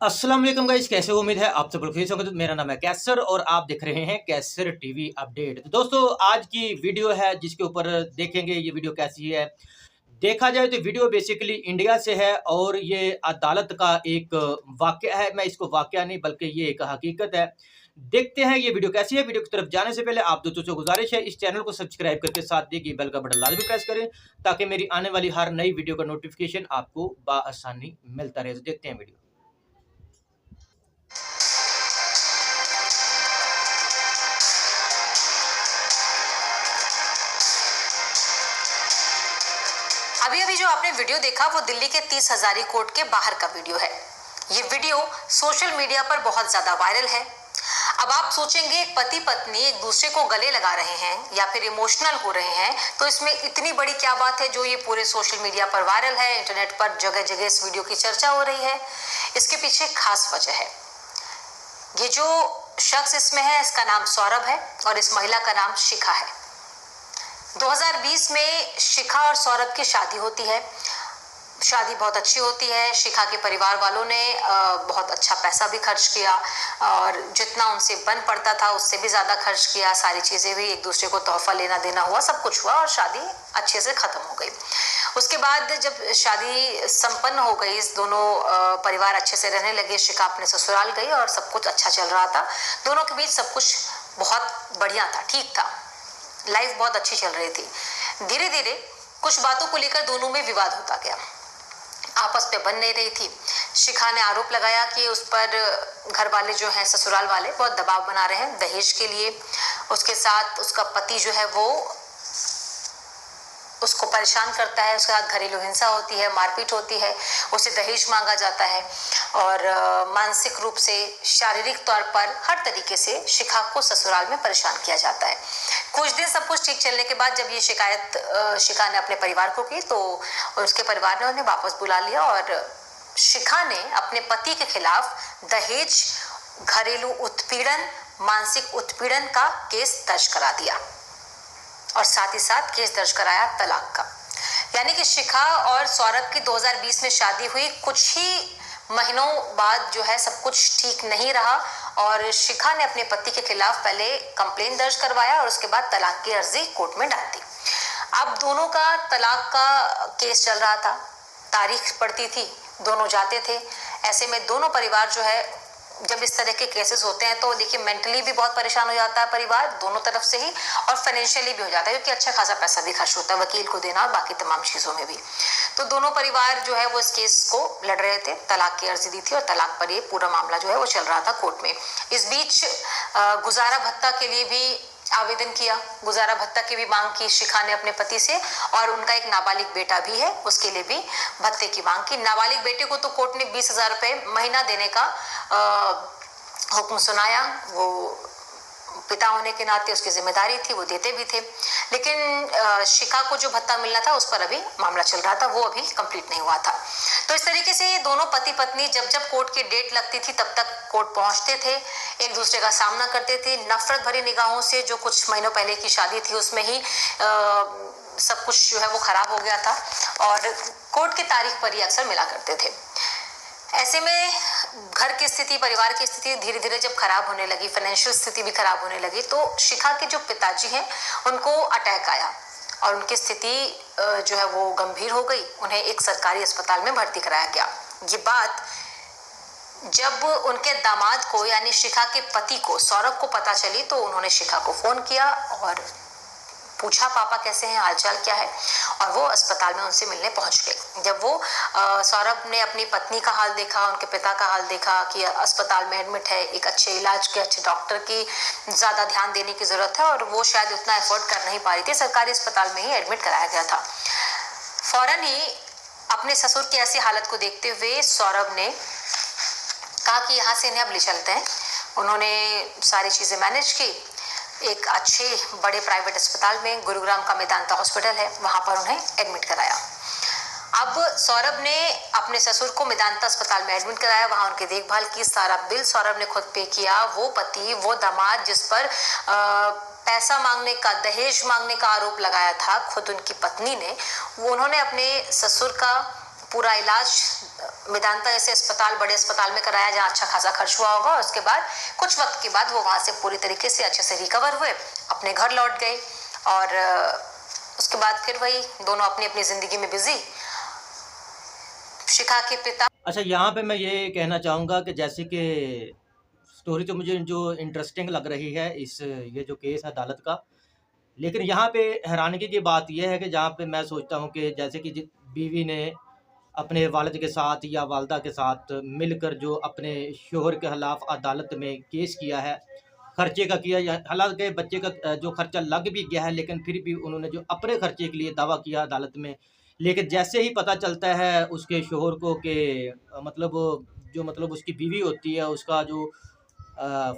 अस्सलाम वालेकुम गाइस, कैसे हो? उम्मीद है आप सब लोग ठीक होंगे। तो मेरा नाम है कैसर और आप देख रहे हैं कैसर टीवी अपडेट। तो दोस्तों, आज की वीडियो है जिसके ऊपर देखेंगे ये वीडियो कैसी है। देखा जाए तो वीडियो बेसिकली इंडिया से है और ये अदालत का एक वाकया है। मैं इसको वाकया नहीं बल्कि ये एक हकीकत है। देखते हैं ये वीडियो कैसी है। वीडियो की तरफ जाने से पहले आप दोस्तों से गुजारिश है, इस चैनल को सब्सक्राइब करके साथ देखिए बेल का बटन लाजमी प्रेस करें ताकि मेरी आने वाली हर नई वीडियो का नोटिफिकेशन आपको बआसानी मिलता रहे। तो देखते हैं वीडियो। अभी अभी जो आपने वीडियो देखा वो दिल्ली के 30 हजारी कोर्ट के बाहर का वीडियो है। ये वीडियो सोशल मीडिया पर बहुत ज्यादा वायरल है। अब आप सोचेंगे, एक पति पत्नी एक दूसरे को गले लगा रहे हैं या फिर इमोशनल हो रहे हैं, तो इसमें इतनी बड़ी क्या बात है जो ये पूरे सोशल मीडिया पर वायरल है। इंटरनेट पर जगह जगह इस वीडियो की चर्चा हो रही है। इसके पीछे खास वजह है। ये जो शख्स इसमें है, इसका नाम सौरभ है और इस महिला का नाम शिखा है। 2020 में शिखा और सौरभ की शादी होती है। शादी बहुत अच्छी होती है। शिखा के परिवार वालों ने बहुत अच्छा पैसा भी खर्च किया और जितना उनसे बन पड़ता था उससे भी ज़्यादा खर्च किया। सारी चीज़ें भी, एक दूसरे को तोहफा लेना देना हुआ, सब कुछ हुआ और शादी अच्छे से ख़त्म हो गई। उसके बाद जब शादी संपन्न हो गई, इस दोनों परिवार अच्छे से रहने लगे। शिखा अपने ससुराल गई और सब कुछ अच्छा चल रहा था। दोनों के बीच सब कुछ बहुत बढ़िया था, ठीक था, लाइफ बहुत अच्छी चल रही थी। धीरे धीरे कुछ बातों को लेकर दोनों में विवाद होता गया, आपस में बन नहीं रही थी। शिखा ने आरोप लगाया कि उस पर घर वाले जो हैं, ससुराल वाले, बहुत दबाव बना रहे हैं दहेज के लिए। उसके साथ उसका पति जो है वो उसको परेशान करता है, उसके साथ घरेलू हिंसा होती है, मारपीट होती है, उसे दहेज मांगा जाता है और मानसिक रूप से, शारीरिक तौर पर हर तरीके से शिखा को ससुराल में परेशान किया जाता है। कुछ दिन सब कुछ ठीक चलने के बाद जब ये शिकायत शिखा ने अपने परिवार को की तो उसके परिवार ने उन्हें वापस बुला लिया और शिखा ने अपने पति के खिलाफ दहेज, घरेलू उत्पीड़न, मानसिक उत्पीड़न का केस दर्ज करा दिया और साथ ही साथ केस दर्ज कराया तलाक का। यानी कि शिखा और सौरभ की 2020 में शादी हुई, कुछ ही महीनों बाद जो है सब कुछ ठीक नहीं रहा और शिखा ने अपने पति के खिलाफ पहले कंप्लेंट दर्ज करवाया और उसके बाद तलाक की अर्जी कोर्ट में डाल दी। अब दोनों का तलाक का केस चल रहा था, तारीख पड़ती थी, दोनों जाते थे। ऐसे में दोनों परिवार जो है, जब इस तरह के केसेस होते हैं तो देखिए मेंटली भी बहुत परेशान हो जाता है परिवार, दोनों तरफ से ही, और फाइनेंशियली भी हो जाता है क्योंकि अच्छा खासा पैसा भी खर्च होता है वकील को देना और बाकी तमाम चीज़ों में भी। तो दोनों परिवार जो है वो इस केस को लड़ रहे थे, तलाक की अर्जी दी थी और तलाक पर ये पूरा मामला जो है वो चल रहा था कोर्ट में। इस बीच गुजारा भत्ता के लिए भी आवेदन किया, गुजारा भत्ता की भी मांग की शिखा ने अपने पति से, और उनका एक नाबालिग बेटा भी है, उसके लिए भी भत्ते की मांग की। नाबालिग बेटे को तो कोर्ट ने 20,000 रुपये महीना देने का हुक्म सुनाया। वो पिता होने के नाते उसकी जिम्मेदारी थी, वो देते भी थे, लेकिन शिखा को जो भत्ता मिलना था उस पर अभी मामला चल रहा था, वो अभी कंप्लीट नहीं हुआ था। तो इस तरीके से ये दोनों पति पत्नी जब जब कोर्ट की डेट लगती थी तब तक कोर्ट पहुंचते थे, एक दूसरे का सामना करते थे। नफरत भरी निगाहों से, जो कुछ महीनों पहले की शादी थी उसमें ही सब कुछ जो है वो खराब हो गया था और कोर्ट की तारीख पर ही अक्सर मिला करते थे। ऐसे में घर की स्थिति, परिवार की स्थिति धीरे धीरे जब खराब होने लगी, फाइनेंशियल स्थिति भी खराब होने लगी, तो शिखा के जो पिताजी हैं उनको अटैक आया और उनकी स्थिति जो है वो गंभीर हो गई। उन्हें एक सरकारी अस्पताल में भर्ती कराया गया। ये बात जब उनके दामाद को, यानी शिखा के पति को, सौरभ को पता चली तो उन्होंने शिखा को फोन किया और पूछा पापा कैसे हैं, हालचाल क्या है, और वो अस्पताल में उनसे मिलने पहुंच गए। जब वो सौरभ ने अपनी पत्नी का हाल देखा, उनके पिता का हाल देखा कि अस्पताल में एडमिट है, एक अच्छे इलाज के, अच्छे डॉक्टर की ज़्यादा ध्यान देने की ज़रूरत है और वो शायद उतना एफोर्ड कर नहीं पा रही थी, सरकारी अस्पताल में ही एडमिट कराया गया था। फौरन ही अपने ससुर की ऐसी हालत को देखते हुए सौरभ ने कहा कि यहाँ से इन्हें अब ले चलते हैं। उन्होंने सारी चीज़ें मैनेज की, एक अच्छे बड़े प्राइवेट अस्पताल में, गुरुग्राम का मेदांता हॉस्पिटल है, वहाँ पर उन्हें एडमिट कराया। अब सौरभ ने अपने ससुर को मेदांता अस्पताल में एडमिट कराया, वहाँ उनकी देखभाल की, सारा बिल सौरभ ने खुद पे किया। वो पति, वो दामाद जिस पर पैसा मांगने का, दहेज मांगने का आरोप लगाया था खुद उनकी पत्नी ने, वो उन्होंने अपने ससुर का पूरा इलाज मेदांता जैसे अस्पताल, बड़े अस्पताल में कराया जहाँ अच्छा खासा खर्च हुआ होगा। उसके बाद कुछ वक्त के बाद वो वहाँ से पूरी तरीके से अच्छे से रिकवर हुए, अपने घर लौट गए और उसके बाद फिर वही दोनों अपनी अपनी जिंदगी में बिजी। शिखा के पिता। अच्छा, यहाँ पे मैं ये कहना चाहूँगा कि जैसे कि स्टोरी तो मुझे जो इंटरेस्टिंग लग रही है ये जो केस है अदालत का, लेकिन यहाँ पे हैरानगी की बात यह है कि जहाँ पे मैं सोचता हूँ कि जैसे कि बीवी ने अपने वालिद के साथ या वालदा के साथ मिलकर जो अपने शोहर के खिलाफ अदालत में केस किया है, खर्चे का किया, या हालांकि बच्चे का जो खर्चा लग भी गया है, लेकिन फिर भी उन्होंने जो अपने खर्चे के लिए दावा किया अदालत में। लेकिन जैसे ही पता चलता है उसके शोहर को कि मतलब उसकी बीवी होती है, उसका जो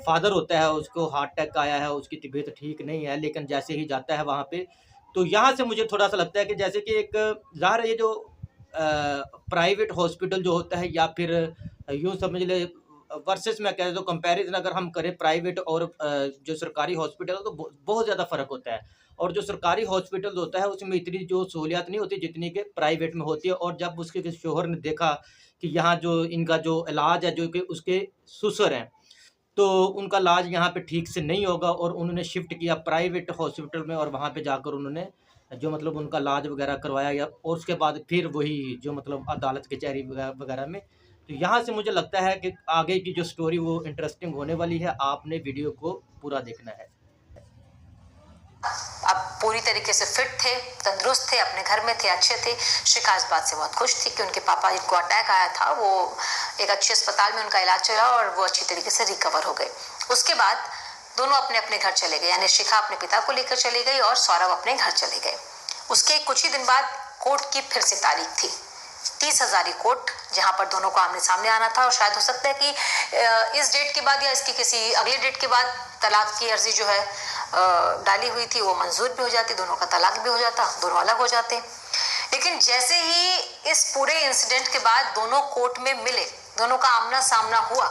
फादर होता है, उसको हार्ट अटैक आया है, उसकी तबीयत ठीक नहीं है, लेकिन जैसे ही जाता है वहाँ पे, तो यहाँ से मुझे थोड़ा सा लगता है कि जैसे कि एक ज़ाहिर है ये जो प्राइवेट हॉस्पिटल जो होता है, या फिर यूँ समझ ले वर्सेस मैं कह तो कंपैरिजन अगर हम करें प्राइवेट और जो सरकारी हॉस्पिटल है, तो बहुत ज़्यादा फ़र्क होता है। और जो सरकारी हॉस्पिटल होता है उसमें इतनी जो सहूलियत नहीं होती जितनी कि प्राइवेट में होती है। और जब उसके शोहर ने देखा कि यहाँ जो इनका जो इलाज है, जो कि उसके ससुर हैं, तो उनका इलाज यहाँ पे ठीक से नहीं होगा, और उन्होंने शिफ्ट किया प्राइवेट हॉस्पिटल में, और वहाँ पे जाकर उन्होंने जो मतलब उनका इलाज वगैरह करवाया, या और उसके बाद फिर वही जो मतलब अदालत कचहरी वगैरह में। तो यहाँ से मुझे लगता है कि आगे की जो स्टोरी वो इंटरेस्टिंग होने वाली है, आपने वीडियो को पूरा देखना है। अब पूरी तरीके से फिट थे, तंदुरुस्त थे, अपने घर में थे, अच्छे थे। शिखा इस बात से बहुत खुश थी कि उनके पापा जिनको अटैक आया था वो एक अच्छे अस्पताल में उनका इलाज चला और वो अच्छी तरीके से रिकवर हो गए। उसके बाद दोनों अपने अपने घर चले गए, यानी शिखा अपने पिता को लेकर चली गई और सौरभ अपने घर चले गए। उसके कुछ ही दिन बाद कोर्ट की फिर से तारीख थी, 30 हजारी कोर्ट, जहां पर दोनों को आमने सामने आना था। और शायद हो सकता है कि इस डेट के बाद या इसकी किसी अगले डेट के बाद तलाक की अर्जी जो है डाली हुई थी वो मंजूर भी हो जाती, दोनों का तलाक भी हो जाता, दोनों अलग हो जाते। लेकिन जैसे ही इस पूरे इंसिडेंट के बाद दोनों कोर्ट में मिले, दोनों का आमना सामना हुआ,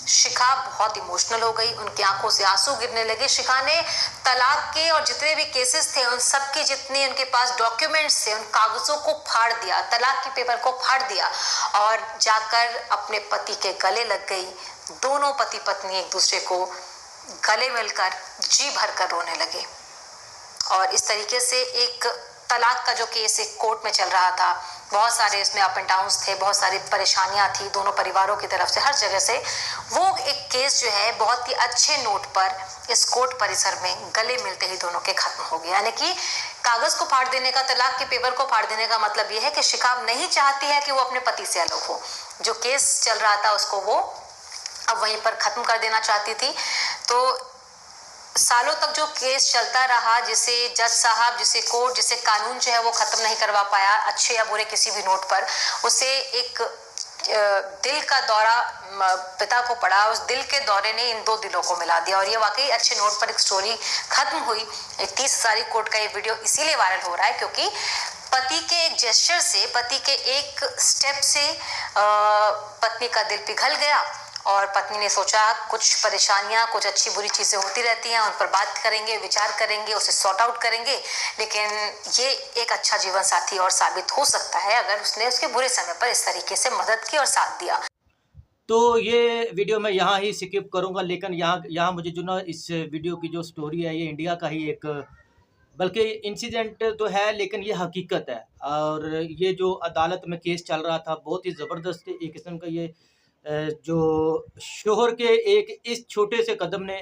शिखा बहुत इमोशनल हो गई, उनकी आंखों से आंसू गिरने लगे। शिखा ने तलाक के और जितने भी केसेस थे उन सब के जितने उनके पास डॉक्यूमेंट्स थे उन कागजों को फाड़ दिया, तलाक के पेपर को फाड़ दिया और जाकर अपने पति के गले लग गई। दोनों पति पत्नी एक दूसरे को गले मिलकर जी भरकर रोने लगे। और इस तरीके से एक तलाक का जो केस एक कोर्ट में चल रहा था, बहुत सारे इसमें अप एंड डाउन्स थे, बहुत सारी परेशानियां थी दोनों परिवारों की तरफ से, हर जगह से। वो एक केस जो है बहुत ही अच्छे नोट पर इस कोर्ट परिसर में गले मिलते ही दोनों के खत्म हो गया। यानी कि कागज को फाड़ देने का, तलाक के पेपर को फाड़ देने का मतलब यह है कि शिखा नहीं चाहती है कि वो अपने पति से अलग हो। जो केस चल रहा था उसको वो अब वहीं पर खत्म कर देना चाहती थी। तो सालों तक जो केस चलता रहा, जिसे जज साहब, जिसे कोर्ट, जिसे कानून जो है वो खत्म नहीं करवा पाया अच्छे या बुरे किसी भी नोट पर, उसे एक दिल का दौरा पिता को पड़ा। उस दिल के दौरे ने इन दो दिलों को मिला दिया और ये वाकई अच्छे नोट पर एक स्टोरी खत्म हुई। 30 हजारी कोर्ट का ये वीडियो इसीलिए वायरल हो रहा है क्योंकि पति के एक जेस्चर से, पति के एक स्टेप से पत्नी का दिल पिघल गया और पत्नी ने सोचा कुछ परेशानियां, कुछ अच्छी बुरी चीजें होती रहती हैं, उन पर बात करेंगे, विचार करेंगे, उसे सॉर्ट आउट करेंगे। लेकिन ये एक अच्छा जीवन साथी और साबित हो सकता है अगर उसने उसके बुरे समय पर इस तरीके से मदद की और साथ दिया। तो ये वीडियो मैं यहाँ ही स्किप करूँगा, लेकिन यहाँ मुझे जो ना इस वीडियो की जो स्टोरी है ये इंडिया का ही एक, बल्कि इंसिडेंट तो है लेकिन ये हकीकत है। और ये जो अदालत में केस चल रहा था बहुत ही ज़बरदस्त एक किस्म का, ये जो शोहर के एक इस छोटे से कदम ने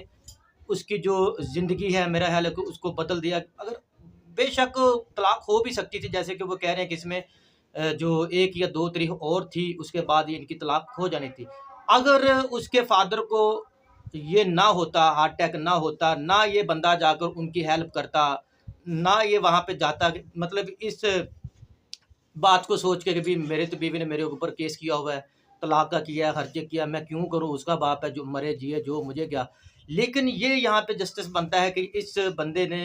उसकी जो ज़िंदगी है मेरा ख्याल है कि उसको बदल दिया। अगर बेशक तलाक हो भी सकती थी, जैसे कि वो कह रहे हैं कि इसमें जो 1 या 2 तारीख और थी उसके बाद ये इनकी तलाक हो जानी थी। अगर उसके फादर को ये ना होता, हार्ट अटैक ना होता, ना ये बंदा जाकर उनकी हेल्प करता, ना ये वहाँ पे जाता, मतलब इस बात को सोच के कि भी मेरे तो बीवी ने मेरे ऊपर केस किया हुआ है, तलाक का किया है, खर्चे किया, मैं क्यों करूँ, उसका बाप है, जो मरे जिए जो मुझे क्या। लेकिन ये यहाँ पे जस्टिस बनता है कि इस बंदे ने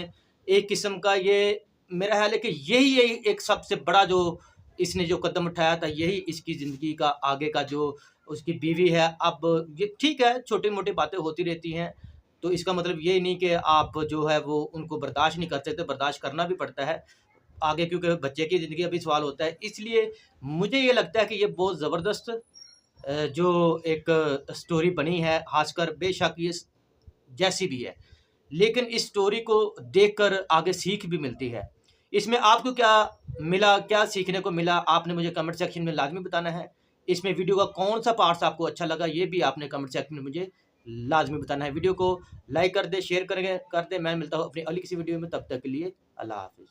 एक किस्म का, ये मेरा ख्याल है कि यही एक सबसे बड़ा जो इसने जो कदम उठाया था, यही इसकी ज़िंदगी का आगे का जो उसकी बीवी है। अब ये ठीक है, छोटी मोटी बातें होती रहती हैं, तो इसका मतलब ये नहीं कि आप जो है वो उनको बर्दाश्त नहीं कर सकते, बर्दाश्त करना भी पड़ता है। आगे क्योंकि बच्चे की ज़िंदगी अभी सवाल होता है, इसलिए मुझे ये लगता है कि ये बहुत ज़बरदस्त जो एक स्टोरी बनी है, ख़ासकर बेशक ये जैसी भी है, लेकिन इस स्टोरी को देखकर आगे सीख भी मिलती है। इसमें आपको क्या मिला, क्या सीखने को मिला, आपने मुझे कमेंट सेक्शन में लाज़मी बताना है। इसमें वीडियो का कौन-सा पार्ट्स आपको अच्छा लगा, ये भी आपने कमेंट सेक्शन में मुझे लाज़मी बताना है। वीडियो को लाइक कर दें, शेयर कर दें। मैं मिलता हूँ अपनी अगली किसी वीडियो में, तब तक के लिए अल्लाह हाफ़िज़।